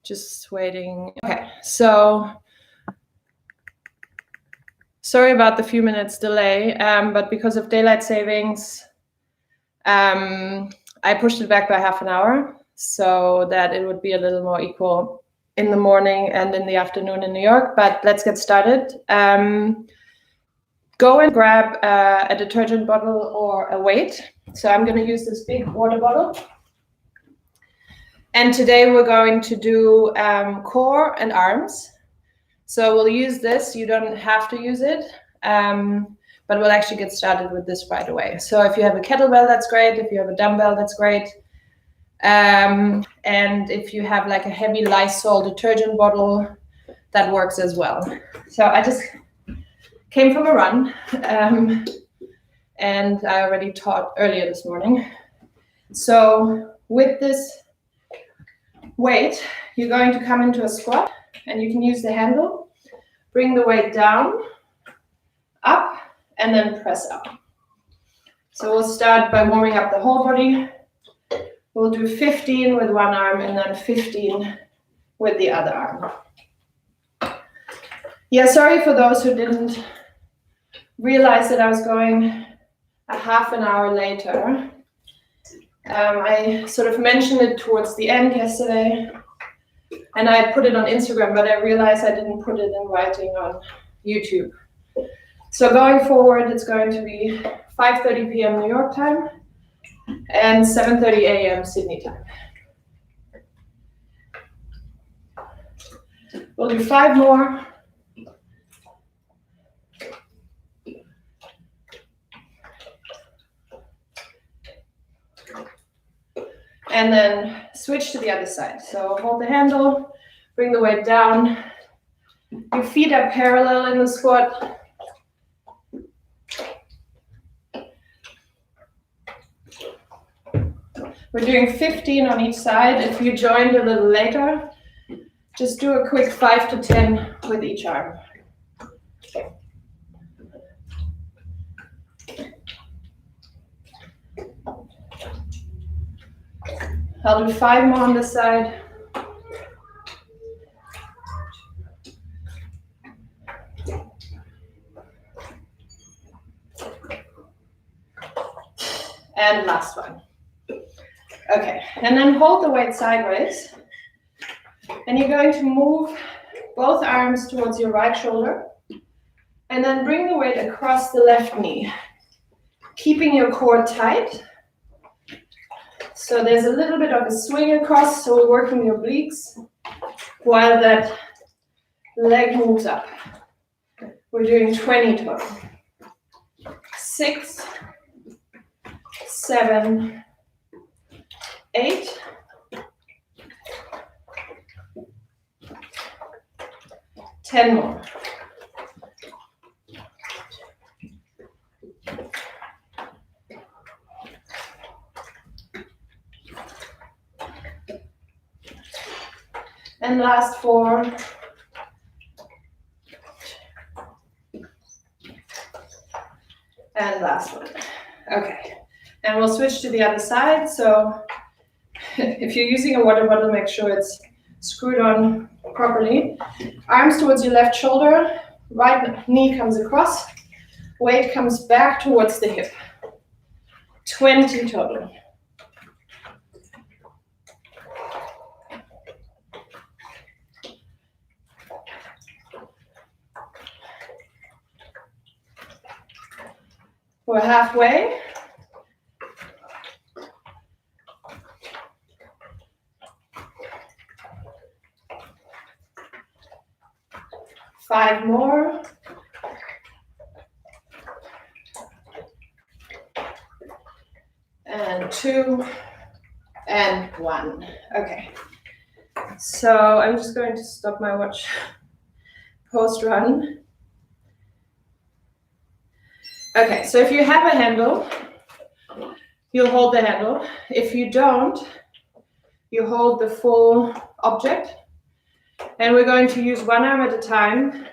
Just waiting. Okay, so sorry about the few minutes delay, but because of daylight savings, I pushed it back by half an hour so that it would be a little more equal in the morning and in the afternoon in New York. But let's get started. Go and grab a detergent bottle or a weight. So I'm going to use this big water bottle. And today we're going to do core and arms. So we'll use this. You don't have to use it, but we'll actually get started with this right away. So if you have a kettlebell, that's great. If you have a dumbbell, that's great. And if you have like a heavy Lysol detergent bottle, that works as well. So I just came from a run, and I already taught earlier this morning. So with this weight, you're going to come into a squat, and you can use the handle, bring the weight down, up, and then press up. So we'll start by warming up the whole body. We'll do 15 with one arm and then 15 with the other arm. Yeah, sorry for those who didn't realize that I was going a half an hour later. I sort of mentioned it towards the end yesterday, and I put it on Instagram, but I realized I didn't put it in writing on YouTube. So going forward, it's going to be 5:30 p.m. New York time and 7:30 a.m. Sydney time. We'll do 5 more. And then switch to the other side. So hold the handle, bring the weight down. Your feet are parallel in the squat. We're doing 15 on each side. If you joined a little later, just do a quick 5 to 10 with each arm. I'll do 5 more on this side. And last one. Okay, and then hold the weight sideways. And you're going to move both arms towards your right shoulder. And then bring the weight across the left knee, keeping your core tight. So there's a little bit of a swing across, so we're working your obliques while that leg moves up. We're doing 20 total. 6, 7, 8, 10 more. And last 4. And last one. Okay. And we'll switch to the other side. So if you're using a water bottle, make sure it's screwed on properly. Arms towards your left shoulder. Right knee comes across. Weight comes back towards the hip. 20 total. We're halfway. Five more. And 2 and 1. Okay. So I'm just going to stop my watch post run. Okay, so if you have a handle, you'll hold the handle. If you don't, you hold the full object. And we're going to use one arm at a time,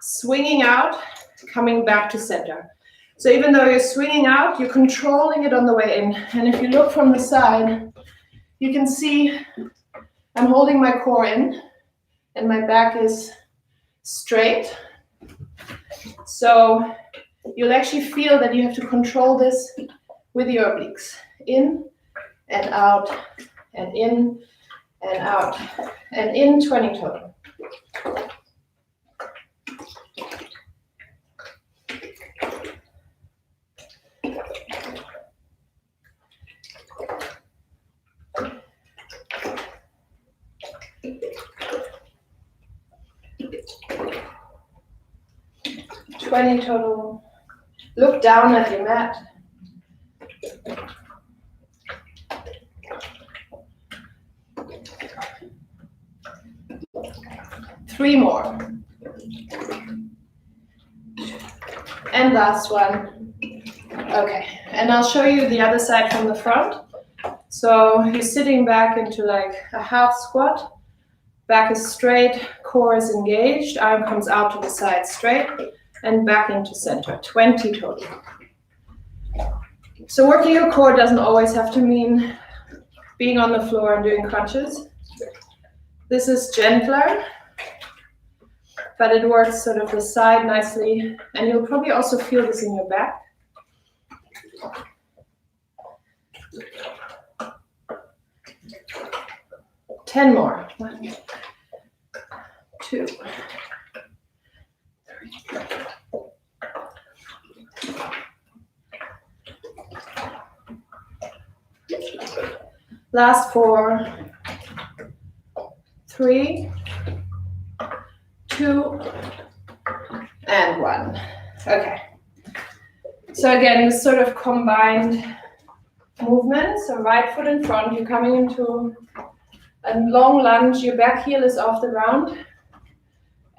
swinging out, coming back to center. So even though you're swinging out, you're controlling it on the way in. And if you look from the side, you can see I'm holding my core in and my back is straight. So you'll actually feel that you have to control this with your obliques. In and out and in and out and in, 20 total. Total. Look down at your mat. Three more. And last one. Okay, and I'll show you the other side from the front. So you're sitting back into like a half squat. Back is straight, core is engaged, arm comes out to the side straight, and back into center. 20 total. So working your core doesn't always have to mean being on the floor and doing crunches. This is gentler, but it works sort of the side nicely, and you'll probably also feel this in your back. Ten more. 1, 2, 3. Last 4, 3, 2, and 1. Okay. So again, this sort of combined movement. So right foot in front, you're coming into a long lunge, your back heel is off the ground.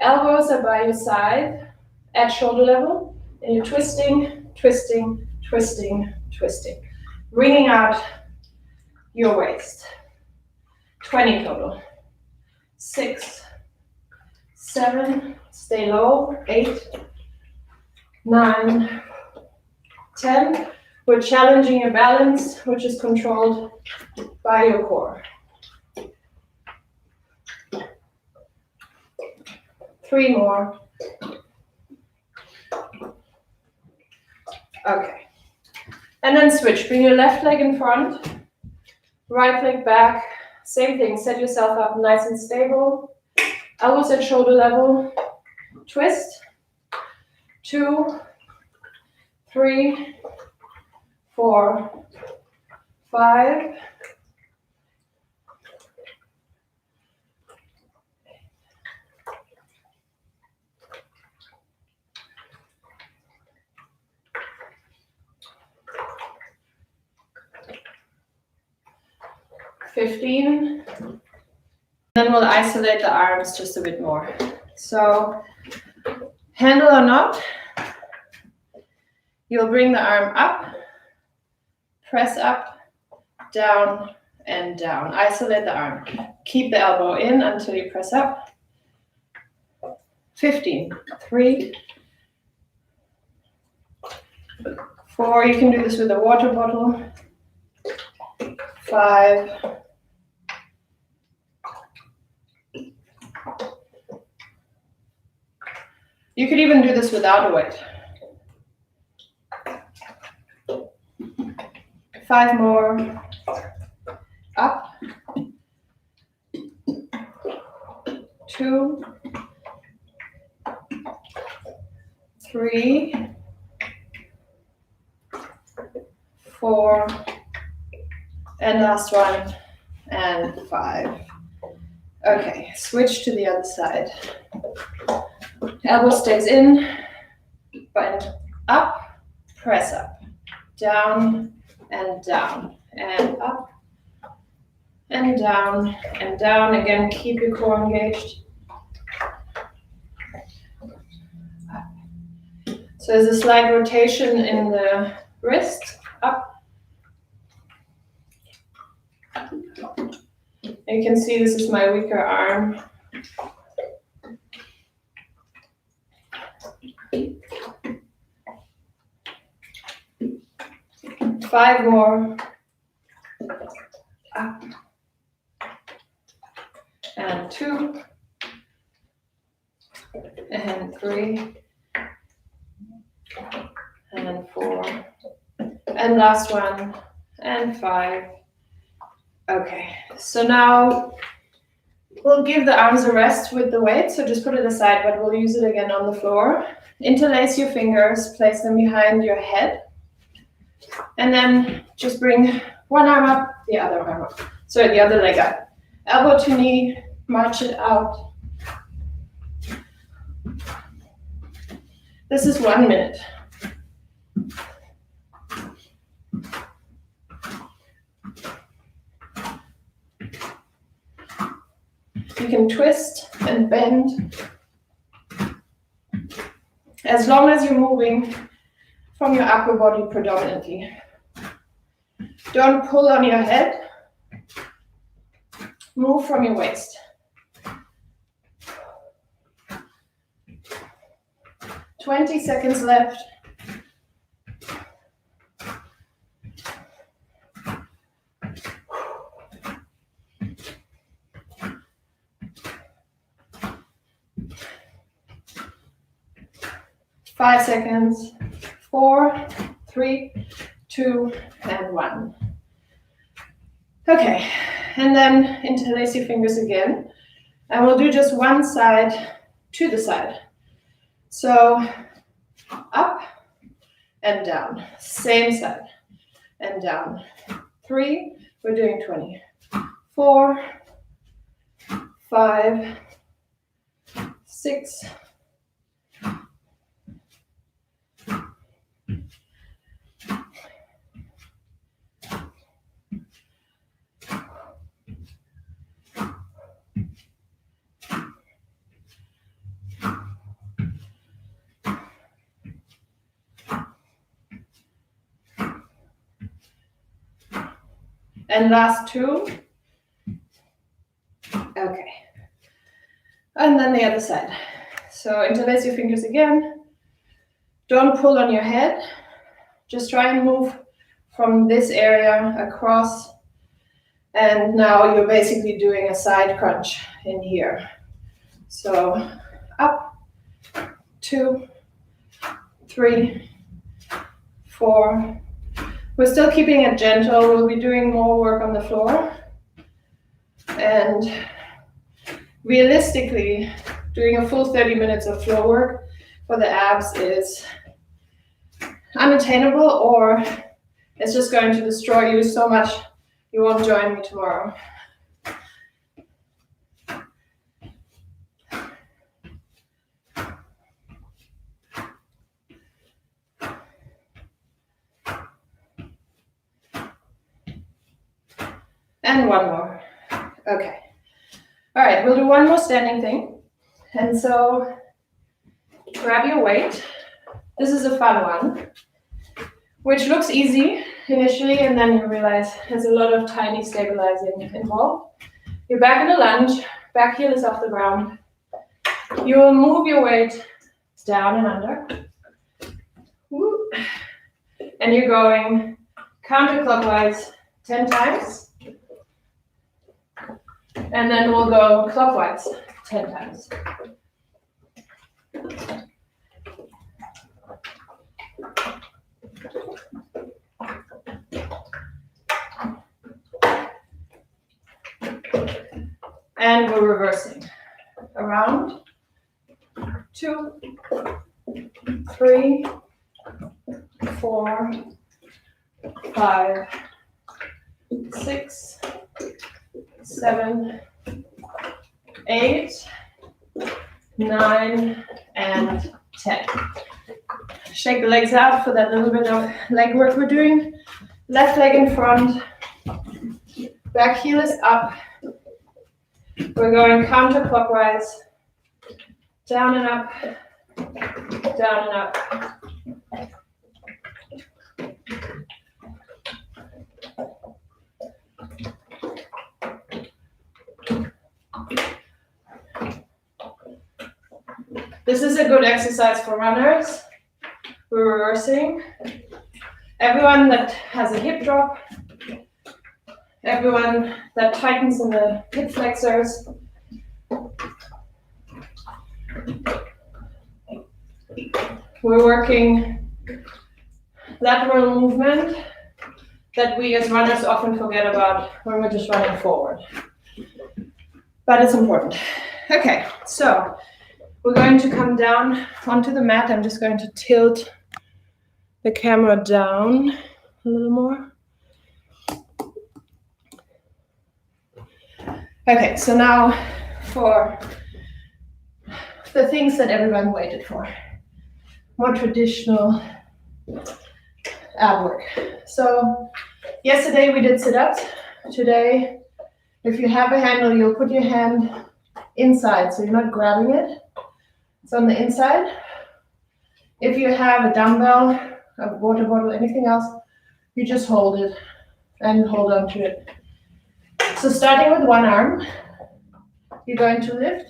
Elbows are by your side at shoulder level, and you're twisting, twisting, twisting, twisting. Wringing out your waist. 20 total. 6, 7, stay low. 8, 9, 10. We're challenging your balance, which is controlled by your core. 3 more. Okay. And then switch. Bring your left leg in front, right leg back. Same thing. Set yourself up nice and stable. Elbows at shoulder level. Twist. 2, 3, 4, 5. 15. Then we'll isolate the arms just a bit more. So handle or not, you'll bring the arm up, press up, down, and down. Isolate the arm. Keep the elbow in until you press up. 15. 3, 4. You can do this with a water bottle. 5. You could even do this without a weight. 5 more. Up. 2, 3, 4, and last one, and 5. Okay, switch to the other side. Elbow stays in, bend up, press up, down, and up, and down, and down. Again, keep your core engaged. So there's a slight rotation in the wrist, up. You can see this is my weaker arm. Five more. Up. and 2, and 3, and 4, and last one, and 5. Okay, so now we'll give the arms a rest with the weight, so just put it aside, but we'll use it again on the floor. Interlace your fingers, place them behind your head, and then just bring one arm up, the other arm up. Sorry, the other leg up. Elbow to knee, march it out. This is 1 minute. You can twist and bend as long as you're moving from your upper body predominantly. Don't pull on your head. Move from your waist. 20 seconds left. Five seconds. 4, 3, 2, and 1. Okay, and then interlace your fingers again. And we'll do just one side to the side. So up and down, same side, and down. 3, we're doing 20. 4, 5, 6, 7. And last 2. Okay. And then the other side. So interlace your fingers again. Don't pull on your head. Just try and move from this area across. And now you're basically doing a side crunch in here. So up, 2, 3, 4. We're still keeping it gentle. We'll be doing more work on the floor. And realistically, doing a full 30 minutes of floor work for the abs is unattainable, or it's just going to destroy you so much you won't join me tomorrow. And one more. Okay. All right, we'll do one more standing thing. And so grab your weight. This is a fun one, which looks easy initially, and then you realize there's a lot of tiny stabilizing involved. You're back in a lunge, back heel is off the ground. You will move your weight down and under. Woo. And you're going counterclockwise 10 times. And then we'll go clockwise 10 times. And we're reversing. Around. 2, 3, 4, 5, 6, 7, 8, 9, and 10. Shake the legs out for that little bit of leg work we're doing. Left leg in front. Back heel is up. We're going counterclockwise. Down and up. Down and up. This is a good exercise for runners. We're reversing. Everyone that has a hip drop, everyone that tightens in the hip flexors, We're working lateral movement that we as runners often forget about when we're just running forward. But it's important. Okay, so we're going to come down onto the mat. I'm just going to tilt the camera down a little more. Okay, so now for the things that everyone waited for. More traditional ab work. So yesterday we did sit-ups. Today, if you have a handle, you'll put your hand inside, so you're not grabbing it. It's on the inside. If you have a dumbbell, a water bottle, anything else, you just hold it and hold on to it. So starting with one arm, you're going to lift,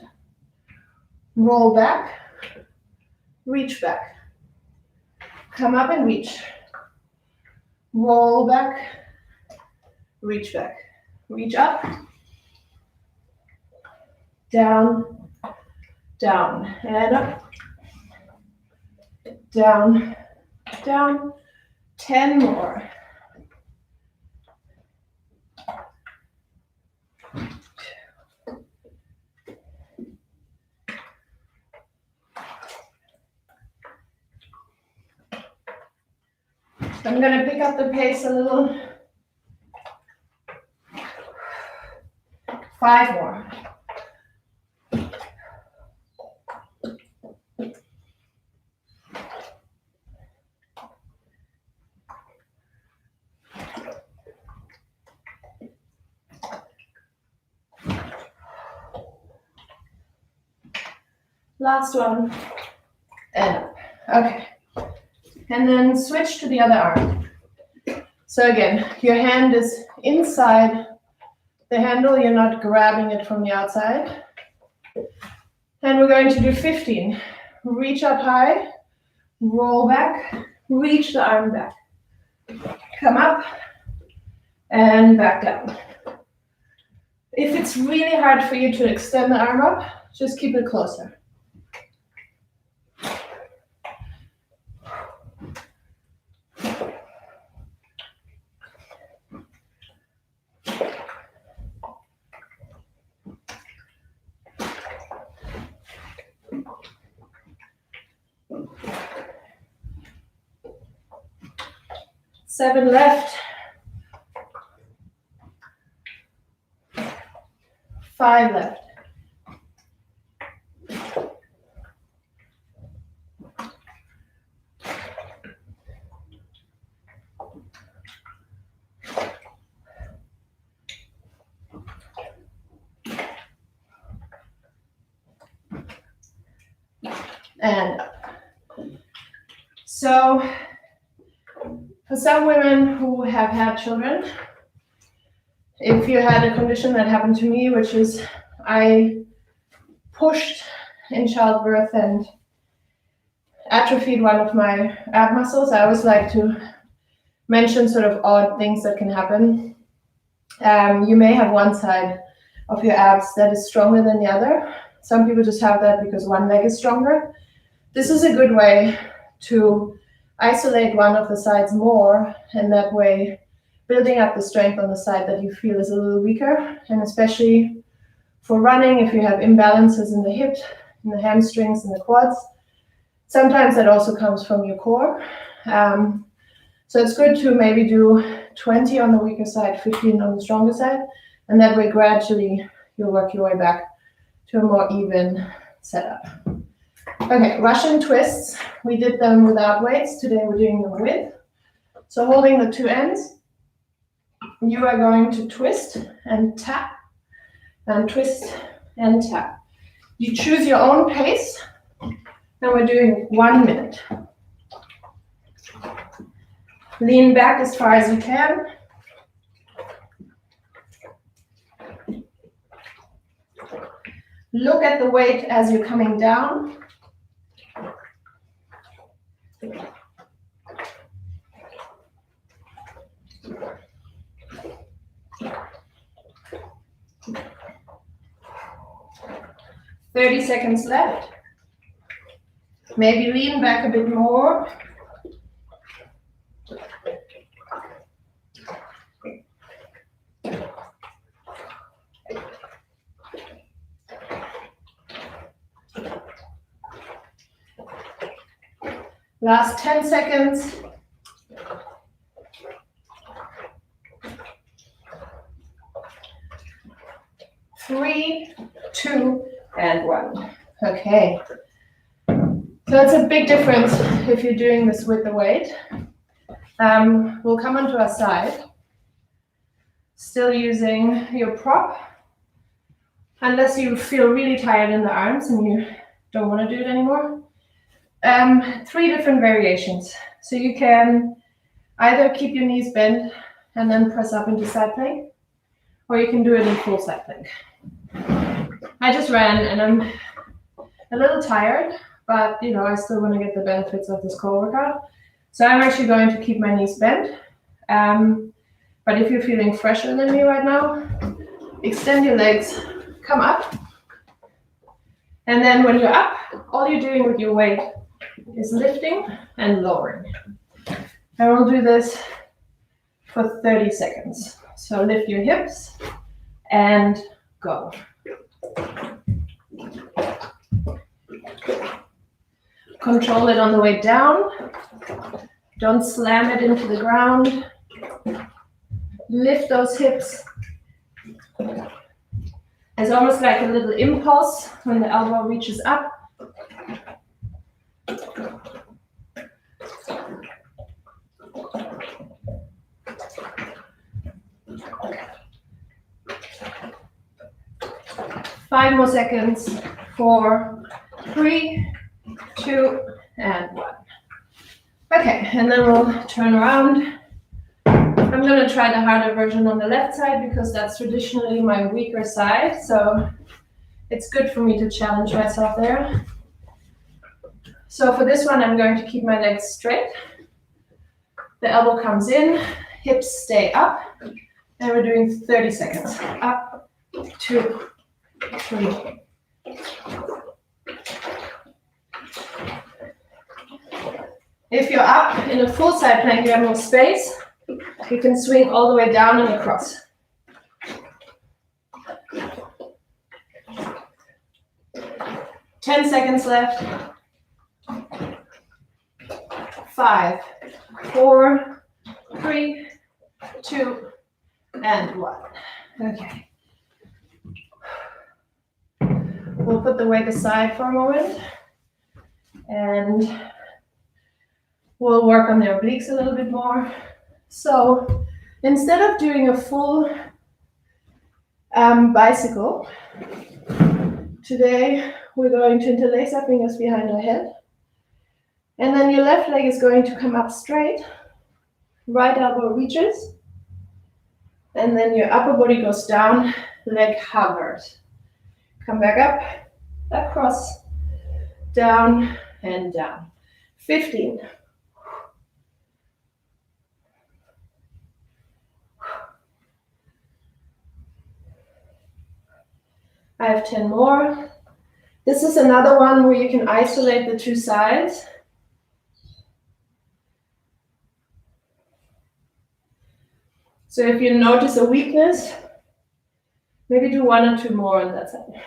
roll back, reach back, come up and reach, roll back, reach back, reach up, down, down, and up, down, down, 10 more. I'm going to pick up the pace a little. 5 more. Last one. And up. Okay. And then switch to the other arm. So again, your hand is inside the handle. You're not grabbing it from the outside. And we're going to do 15. Reach up high, roll back, reach the arm back. Come up and back down. If it's really hard for you to extend the arm up, just keep it closer. Seven left. 5 left. And up. So for some women who have had children, if you had a condition that happened to me, which is I pushed in childbirth and atrophied one of my ab muscles, I always like to mention sort of odd things that can happen. You may have one side of your abs that is stronger than the other. Some people just have that because one leg is stronger. This is a good way to isolate one of the sides more, and that way building up the strength on the side that you feel is a little weaker. And especially for running, if you have imbalances in the hips, in the hamstrings, and the quads, sometimes that also comes from your core. So it's good to maybe do 20 on the weaker side, 15 on the stronger side, and that way gradually you'll work your way back to a more even setup. Okay, Russian twists. We did them without weights. Today we're doing them with. So holding the two ends, you are going to twist and tap, and twist and tap. You choose your own pace, and we're doing 1 minute. Lean back as far as you can. Look at the weight as you're coming down. "30 seconds left. Maybe lean back a bit more. Last 10 seconds. 3, 2, and 1. Okay. So it's a big difference if you're doing this with the weight. We'll come onto our side. Still using your prop. Unless you feel really tired in the arms and you don't want to do it anymore. 3 different variations. So you can either keep your knees bent and then press up into side plank, or you can do it in full side plank. I just ran and I'm a little tired, but I still want to get the benefits of this core workout. So I'm actually going to keep my knees bent. But if you're feeling fresher than me right now, extend your legs, come up. And then when you're up, all you're doing with your weight is lifting and lowering. And we'll do this for 30 seconds. So lift your hips and go. Control it on the way down. Don't slam it into the ground. Lift those hips. It's almost like a little impulse when the elbow reaches up. Five more seconds. 4, 3, 2, and 1. Okay, and then we'll turn around. I'm going to try the harder version on the left side because that's traditionally my weaker side. So it's good for me to challenge myself there. So for this one, I'm going to keep my legs straight. The elbow comes in, hips stay up, and we're doing 30 seconds. Up, 2, 3. If you're up in a full side plank, you have more space. You can swing all the way down and across. Ten seconds left. 5, 4, 3, 2, and 1. Okay. We'll put the weight aside for a moment. And we'll work on the obliques a little bit more. So instead of doing a full bicycle, today we're going to interlace our fingers behind our head. And then your left leg is going to come up straight. Right elbow reaches. And then your upper body goes down, leg hovers. Come back up, across, down, and down. 15. I have 10 more. This is another one where you can isolate the two sides. So if you notice a weakness, maybe do 1 or 2 more on that side.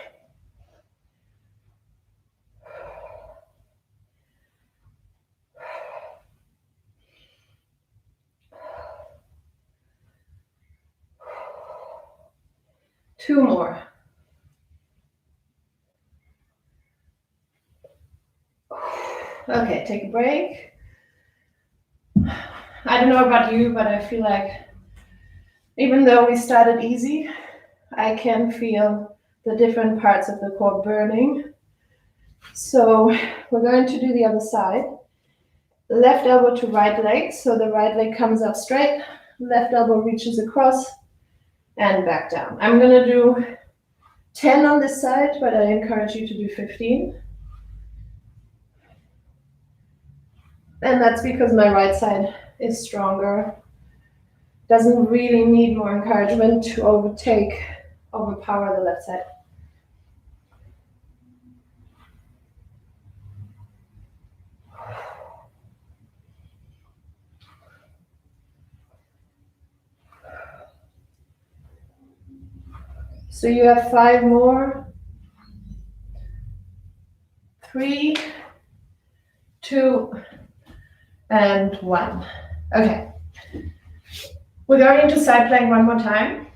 Two more. Okay, take a break. I don't know about you, but I feel like even though we started easy, I can feel the different parts of the core burning. So we're going to do the other side. Left elbow to right leg, so the right leg comes up straight, left elbow reaches across, and back down. I'm going to do 10 on this side, but I encourage you to do 15. And that's because my right side is stronger. Doesn't really need more encouragement to overpower the left side. So you have 5 more. 3, 2, and 1. Okay. We're going into side plank one more time.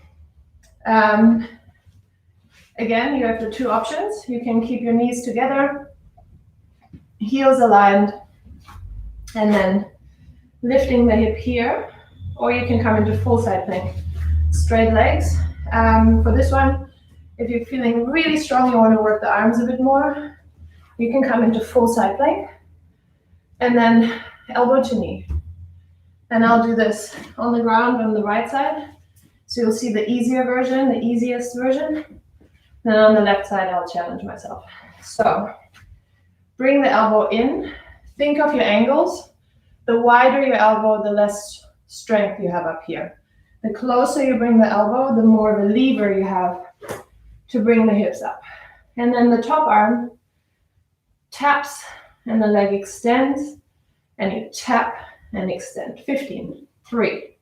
Again, you have the 2 options. You can keep your knees together, heels aligned, and then lifting the hip here, or you can come into full side plank. Straight legs. For this one, if you're feeling really strong, you want to work the arms a bit more, you can come into full side plank, and then elbow to knee. And I'll do this on the ground on the right side. So you'll see the easier version, the easiest version. Then on the left side, I'll challenge myself. So bring the elbow in. Think of your angles. The wider your elbow, the less strength you have up here. The closer you bring the elbow, the more of a lever you have to bring the hips up. And then the top arm taps and the leg extends, and you tap and extend. 15, 3,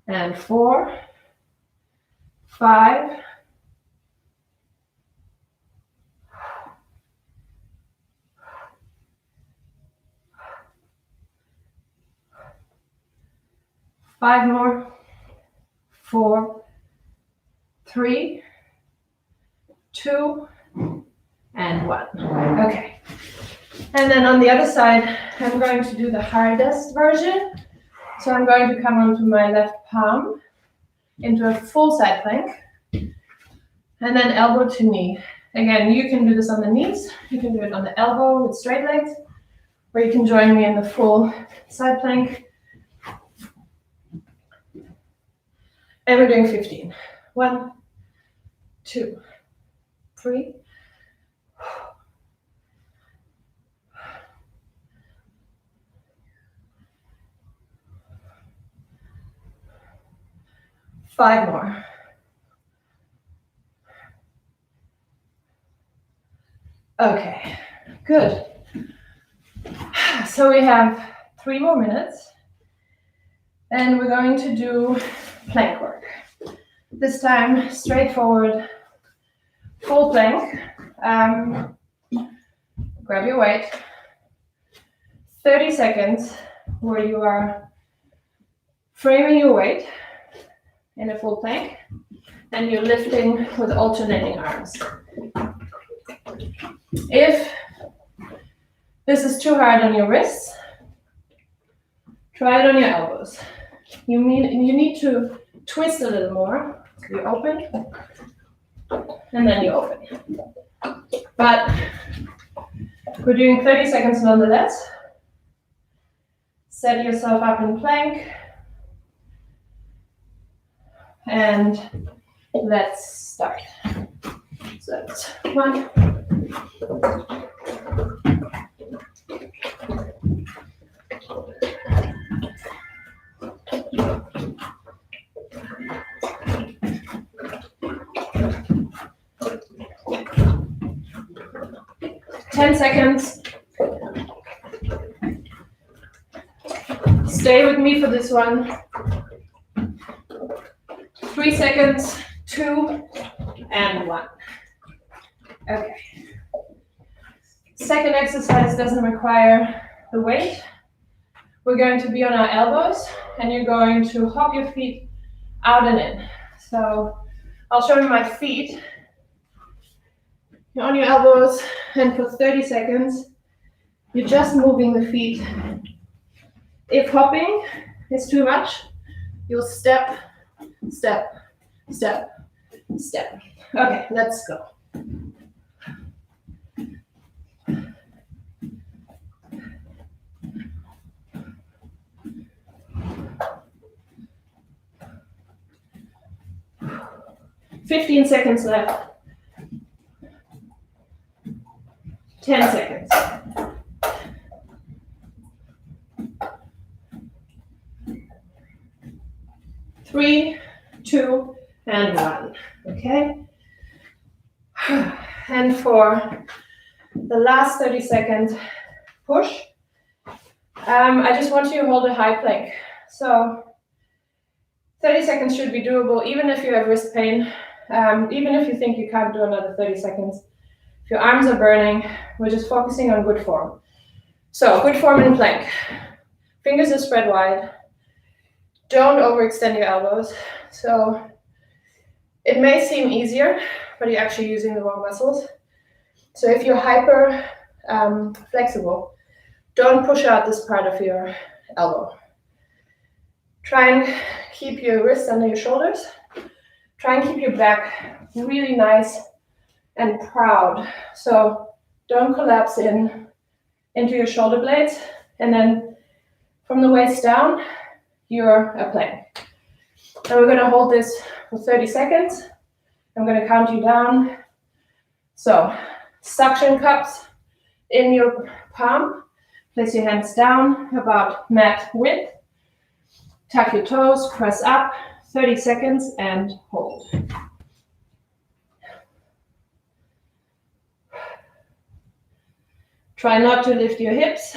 and 4, 5, 5 more, 4, 3, 2, and 1. Okay. And then on the other side, I'm going to do the hardest version. So I'm going to come onto my left palm into a full side plank, and then elbow to knee. Again, you can do this on the knees, you can do it on the elbow with straight legs, or you can join me in the full side plank. And we're doing 15. 1, 2, 3, 5 more. Okay, good. So we have 3 more minutes, and we're going to do plank work. This time, straightforward, full plank. Grab your weight. 30 seconds where you are framing your weight in a full plank, and you're lifting with alternating arms. If this is too hard on your wrists, try it on your elbows. You need to twist a little more. So you open, and then you open. But we're doing 30 seconds nonetheless. Set yourself up in plank. And let's start. So that's 1. 10 seconds. Stay with me for this one. 3 seconds, 2, and 1. Okay. Second exercise doesn't require the weight. We're going to be on our elbows, and you're going to hop your feet out and in. So I'll show you my feet. You're on your elbows, and for 30 seconds, you're just moving the feet. If hopping is too much, you'll step, step, step, step. Okay, let's go. "15 seconds left. 10 seconds. Three, 2, and 1. Okay? And for the last 30 seconds, push. I just want you to hold a high plank. So 30 seconds should be doable, even if you have wrist pain. even if you think you can't do another 30 seconds, if your arms are burning, we're just focusing on good form. So good form in plank. Fingers are spread wide. Don't overextend your elbows. So it may seem easier, but you're actually using the wrong muscles. So if you're hyper flexible, don't push out this part of your elbow. Try and keep your wrists under your shoulders. Try and keep your back really nice and proud. So don't collapse into your shoulder blades. And then from the waist down, you're a plank. And we're going to hold this for 30 seconds. I'm going to count you down. So suction cups in your palm. Place your hands down about mat width. Tuck your toes, press up, 30 seconds, and hold. Try not to lift your hips.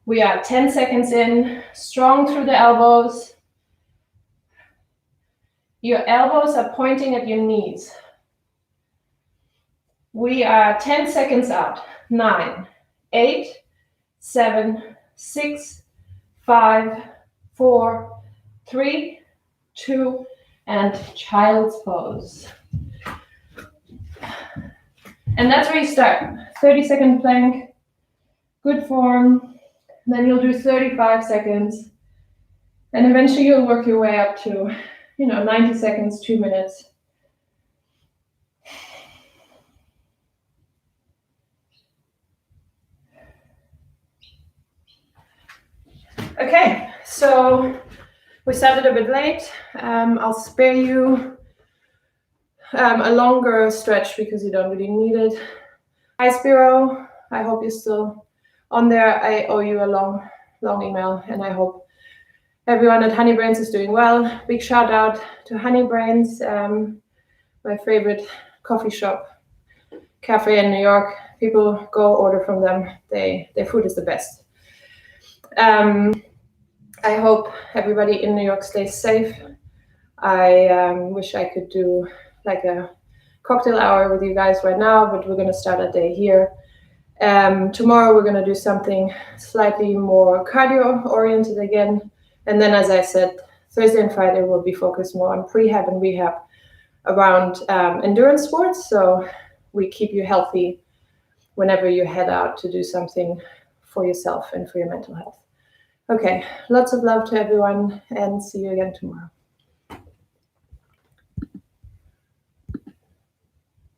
We are 10 seconds in, strong through the elbows. Your elbows are pointing at your knees. We are 10 seconds out. 9, 8, 7, 6, 5, 4, 3, 2, and child's pose. And that's where you start. 30-second plank, good form. Then you'll do 35 seconds. And eventually you'll work your way up to, 90 seconds, 2 minutes. Okay, so we started a bit late. I'll spare you a longer stretch because you don't really need it. Hi Spiro, I hope you're still on there. I owe you a long email, and I hope everyone at Honey Brains is doing well. Big shout out to Honey Brains, my favorite coffee shop, cafe in New York. People go order from them. Their food is the best. I hope everybody in New York stays safe. I wish I could do like a cocktail hour with you guys right now, but we're going to start our day here. Tomorrow we're going to do something slightly more cardio oriented again. And then, as I said, Thursday and Friday will be focused more on prehab and rehab around endurance sports. So we keep you healthy whenever you head out to do something for yourself and for your mental health. Okay, lots of love to everyone, and see you again tomorrow.